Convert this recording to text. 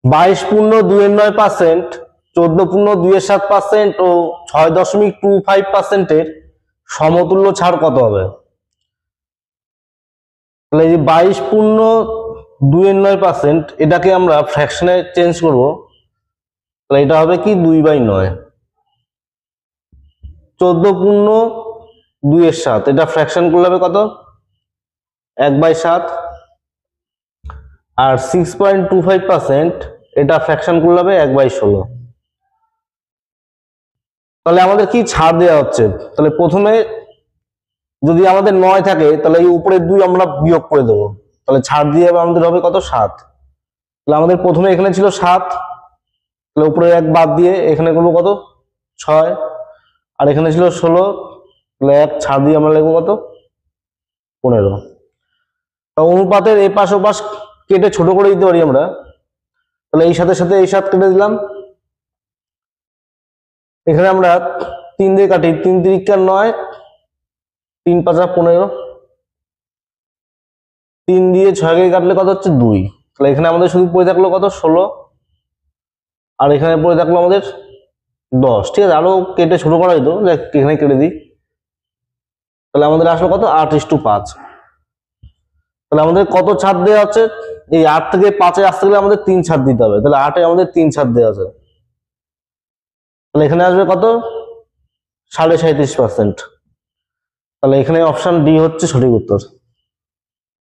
22.2%, 14.27% ও 6.25%-এর সমতুল্য ছাড় কত হবে? তাহলে এই যে 22.2% এটাকে আমরা ফ্র্যাকশনে চেঞ্জ করব। তাহলে এটা হবে কি 2/9। 14.2/7 এটা ফ্র্যাকশন করলে হবে কত? 1/7। আর 6.25% এটা ফ্র্যাকশন করলে হবে 1/16। তাহলে আমাদের কি ছাড় দেওয়া হচ্ছে? তাহলে প্রথমে যদি আমাদের 9 থাকে তাহলে এই উপরের 2 আমরা বিয়োগ করে দেবো, তাহলে ছাড় দিয়ে আমাদের হবে কত? 7। তাহলে আমাদের প্রথমে এখানে ছিল 7, তাহলে উপরে 1 বাদ দিয়ে এখানে করবো কত? 6। আর এখানে ছিল 16, তাহলে 1 ছাড় দিয়ে আমরা লিখবো কত? 15। অনুপাতের এই পাশ ও পাশ কেটে ছোট করে দিতে পারি আমরা। তাহলে এই সাথে সাথে এই 7 কেটে দিলাম। এখানে আমরা 3 দিয়ে কাটি, 3 3 9, 3 5 15। 3 দিয়ে 6 কে কাটলে কত হচ্ছে? 2। তাহলে এখানে আমাদের শুধু পড়ে থাকলো কত? 16। আর এখানে পড়ে থাকলো আমাদের 10। ঠিক আছে, আরো কেটে ছোট করা যেত, এখানে কেটে দিই। তাহলে আমাদের আসলো কত? 8:5। তাহলে আমাদের কত ছাড় দেওয়া আছে? এই 8 থেকে 5-এ আসতে গেলে আমাদের 3 ছাড় দিতে হবে। তাহলে 8-এ আমাদের 3 ছাড় দেওয়া আছে। তাহলে এখানে আসবে কত? 37.5%। তাহলে এখানে অপশন ডি হচ্ছে সঠিক উত্তর।